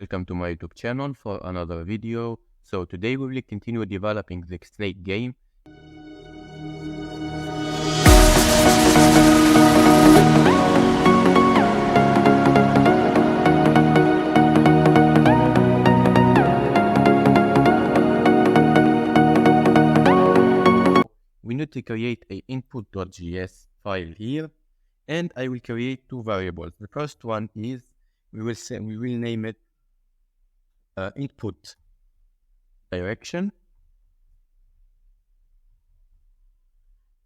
Welcome to my YouTube channel for another video. So today we will continue developing the Snake game. We need to create a input.js file here, and I will create two variables. The first one is we will name it input direction,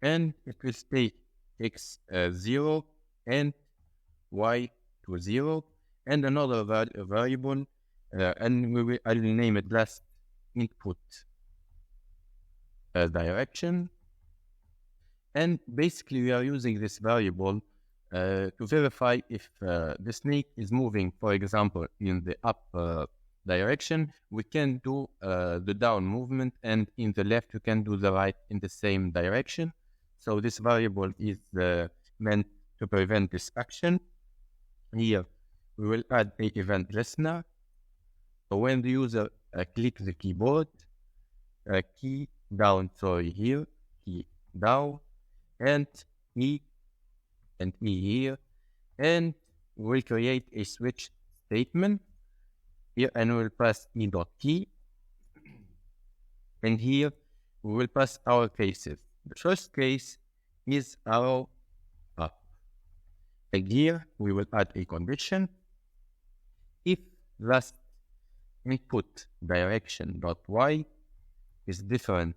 and it will take x 0 and y to 0, and another variable, and I will name it last input direction. And basically we are using this variable to verify if the snake is moving, for example, in the up direction, we can do the down movement, and in the left we can do the right in the same direction. So this variable is meant to prevent this action. Here we will add a event listener. So when the user clicks the keyboard, key down, here, key down, and E here, and we'll create a switch statement here, and we'll pass e.key, and here we will pass our cases. The first case is arrow up, and here we will add a condition. If last input direction dot y is different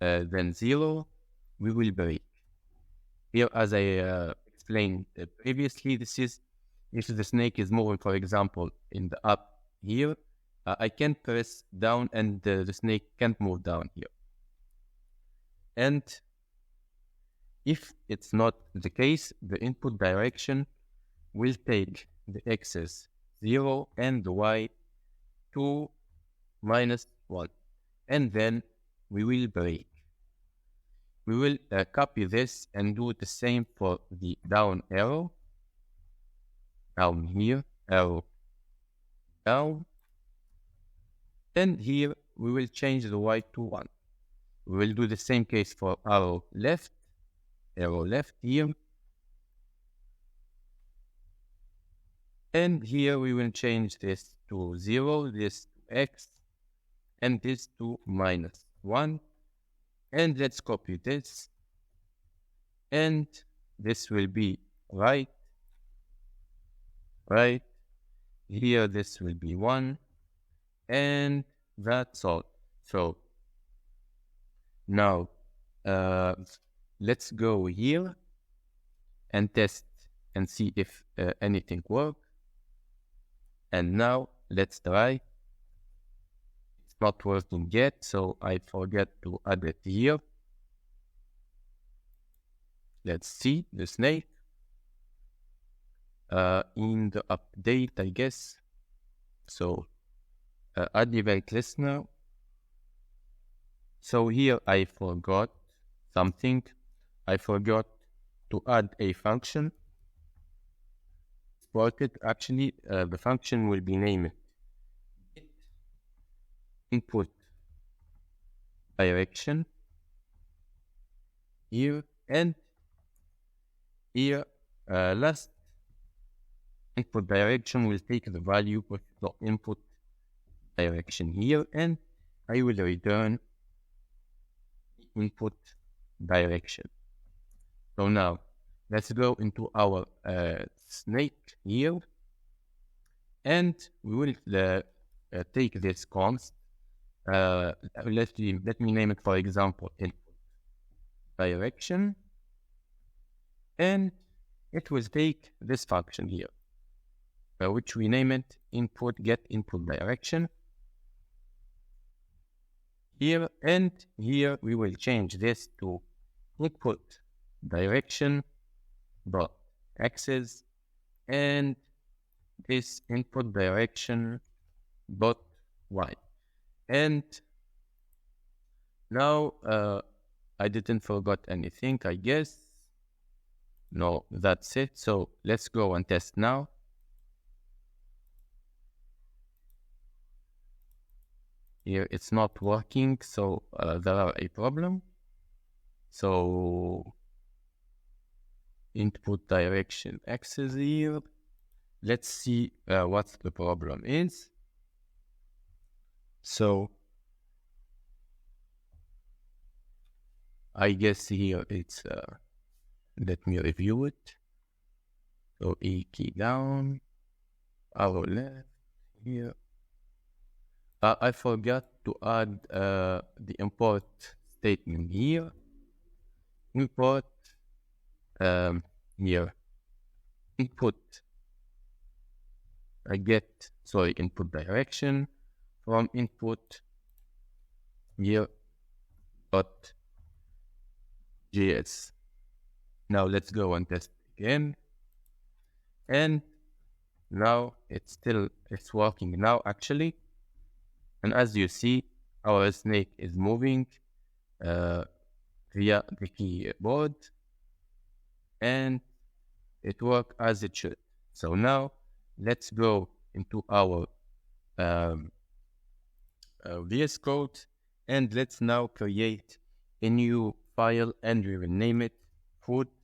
than 0, we will break. Here, as I explained previously, this is if the snake is moving, for example, in the up here, I can press down and the snake can't move down here. And if it's not the case, the input direction will take the x's 0 and the y to -1, and then we will break. We will copy this and do the same for the down arrow, down here, arrow down, and here we will change the y to 1. We will do the same case for arrow left here, and here we will change this to 0, this to x, and this to -1. And let's copy this, and this will be right here, this will be 1, and that's all. So now let's go here and test and see if anything works. And now let's try. Not working yet, so I forget to add it here. Let's see the snake in the update, I guess. So add event listener. So here I forgot something. I forgot to add a function. Export it. Actually, the function will be named input direction here, and here last input direction will take the value of the input direction here, and I will return input direction. So now let's go into our snake here, and we will take this const. Let me name it, for example, input direction, and it will take this function here, which we name it get input direction here, and here we will change this to input direction dot axis, and this input direction dot y. And now I didn't forget anything, I guess. No, that's it. So let's go and test now. here it's not working, so there are a problem. So input direction X is here. Let's see what the problem is. So I guess here it's, let me review it. So E key down, arrow left here. I forgot to add the import statement here. Import here. Input input direction from input here dot JS. Now let's go and test again. And now it's working now actually. And as you see, our snake is moving via the keyboard, and it works as it should. So now let's go into our VS Code, and let's now create a new file, and we will name it food.js.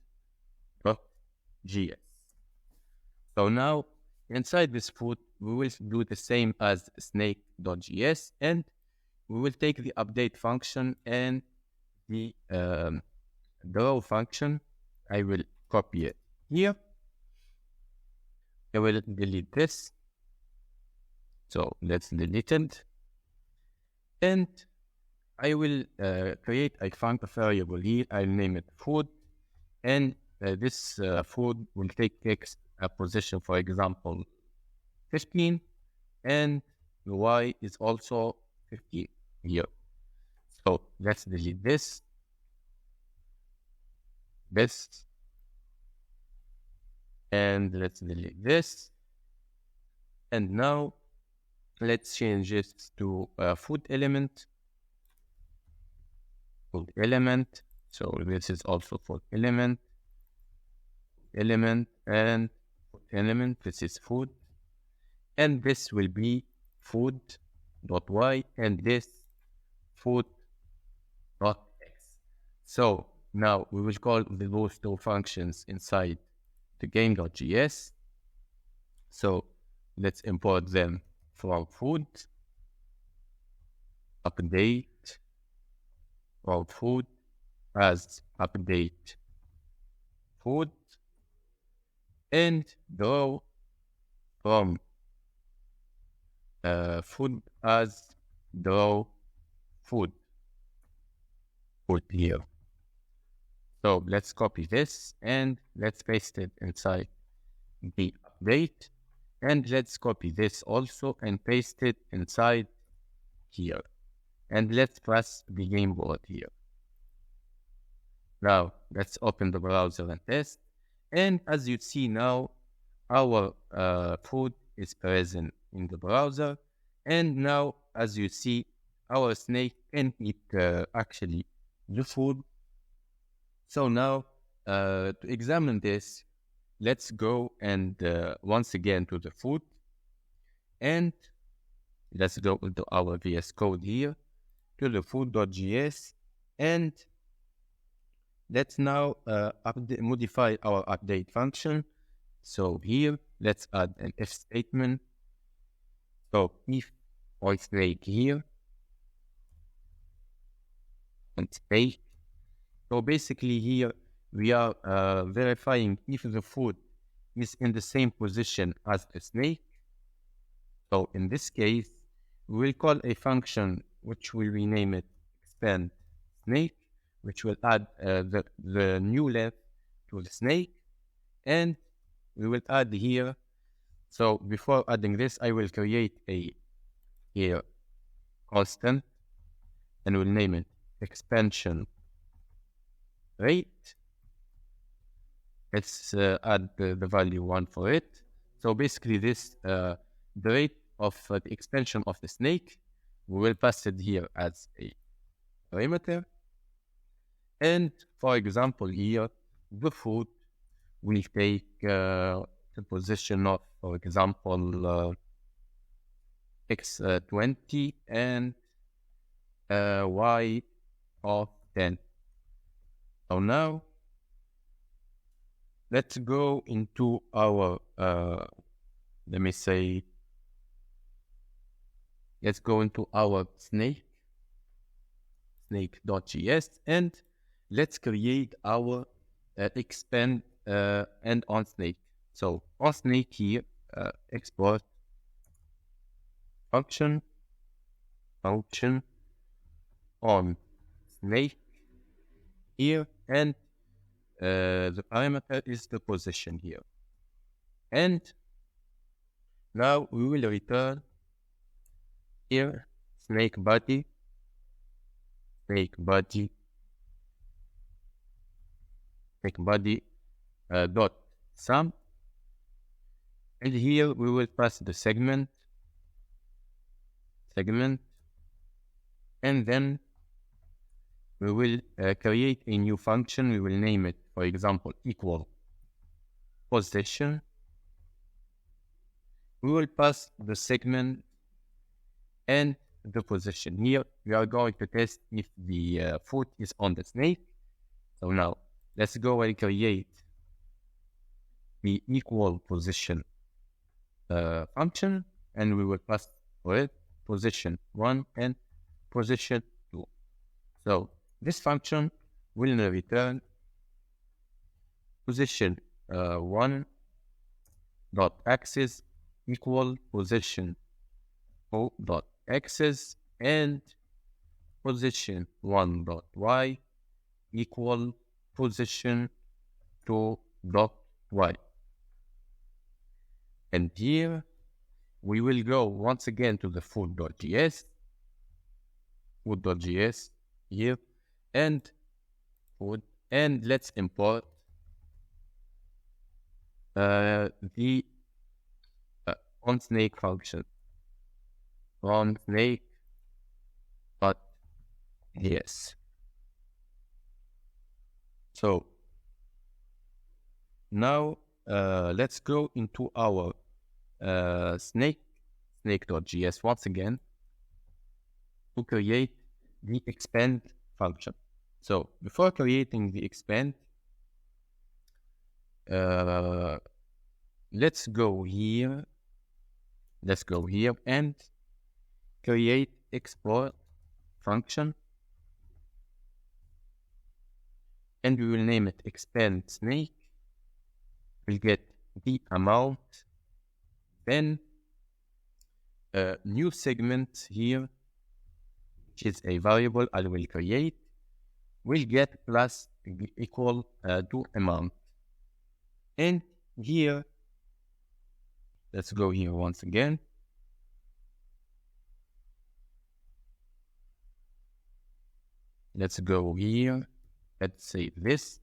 So now inside this food, we will do the same as snake.js, and we will take the update function and the draw function. I will copy it here. I will delete this. So let's delete it. And I will create a function variable here. I'll name it food. And this food will take text a position, for example, 15. And the Y is also 15 here. So let's delete this. And let's delete this. And now let's change this to a food element. Food element. So this is also food element. And food element. This is food. And this will be food.y, and this food.x. So now we will call those two functions inside the game.js. So let's import them from food, update from food as update food, and draw from food as draw food here. So let's copy this and let's paste it inside the update, and let's copy this also and paste it inside here, and let's press the game board here. Now let's open the browser and test, and as you see now, our food is present in the browser, and now as you see, our snake can eat actually the food. So now to examine this, let's go and once again to the food, and let's go into our VS Code here to the food.js, and let's now modify our update function. So here, let's add an if statement. So if or snake here, and snake. So basically here, we are verifying if the food is in the same position as the snake. So in this case, we will call a function which will rename it expand snake, which will add the new length to the snake, and we will add here. So before adding this, I will create a here constant, and we'll name it expansion rate. Let's add the value 1 for it. So basically this the rate of the expansion of the snake, we will pass it here as a parameter. And for example here, the food will take the position of, for example, x20, and y of 10. So now let's go into our let's go into our snake.js, and let's create our expand and on snake. So on snake here, export function on snake here, and the parameter is the position here. And now we will return here snake body dot sum, and here we will pass the segment, and then we will create a new function. We will name it, for example, equal position. We will pass the segment and the position. Here we are going to test if the foot is on the snake. So now let's go and create the equal position function, and we will pass for it position 1 and position 2. So this function will return position 1 dot axis equal position 2 dot axis, and position 1 dot y equal position 2 dot y. And here we will go once again to the food.js here, and food, and let's import the on snake function on snake.js. So now let's go into our snake.js once again to create the expand function. So before creating the expand, let's go here and create export function, and we will name it expand snake. We'll get the amount, then new segment here, which is a variable I will create, will get plus equal to amount. And here, let's go here once again. Let's go here. Let's say this.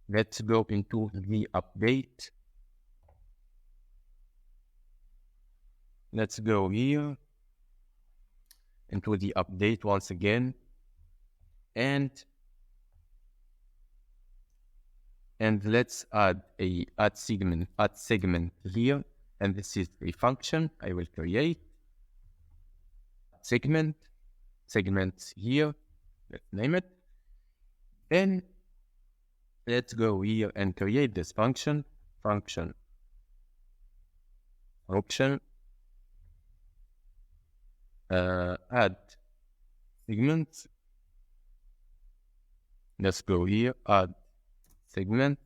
Let's go into the update. Let's go here into the update once again, and let's add a segment here, and this is a function I will create. Segment here, let's name it. Then let's go here and create this function add segments. Let's go here, add segments,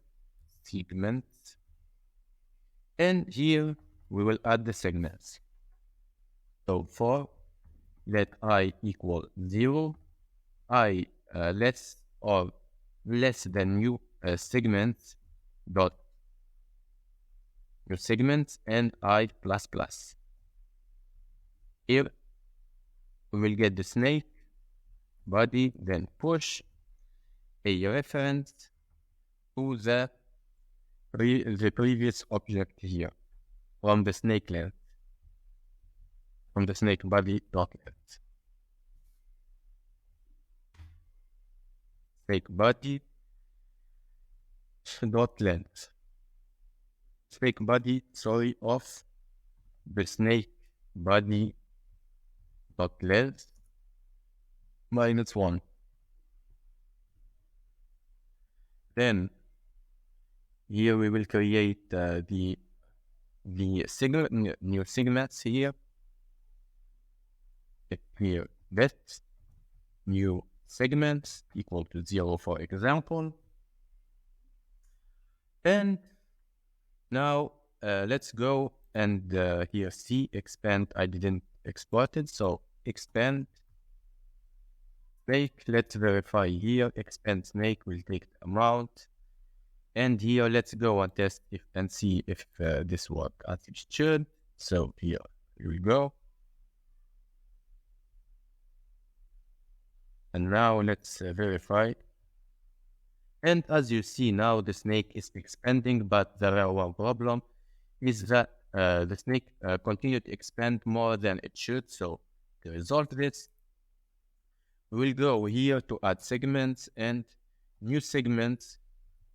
and here we will add the segments. So for let I equal 0, I less or less than new segments dot new segments, and I plus plus. Here we will get the snake body, then push a reference to the previous object here from the snake length, from the snake body dot length. Snake body dot length. Snake body, of the snake body dot length -1. Then here we will create the segment, new segments here. Here, get new segments equal to 0, for example. And now let's go and here see expand. I didn't export it, so expand snake. Let's verify here. Expand snake will take the amount. And here, let's go and test if and see if this works as it should. So here we go. And now let's verify. And as you see now, the snake is expanding, but there are one problem is that the snake continued to expand more than it should. So to resolve this, we will go here to add segments and new segments.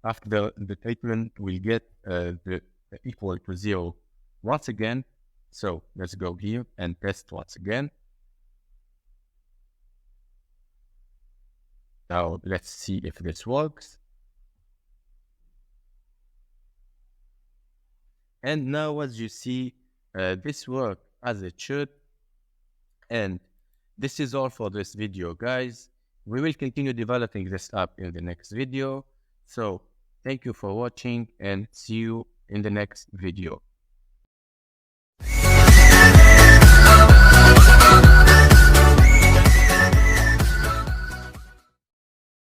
After the treatment, we'll get the equal to 0 once again. So let's go here and test once again. Now let's see if this works. And now as you see, this worked as it should. And this is all for this video, guys. We will continue developing this app in the next video. So thank you for watching and see you in the next video.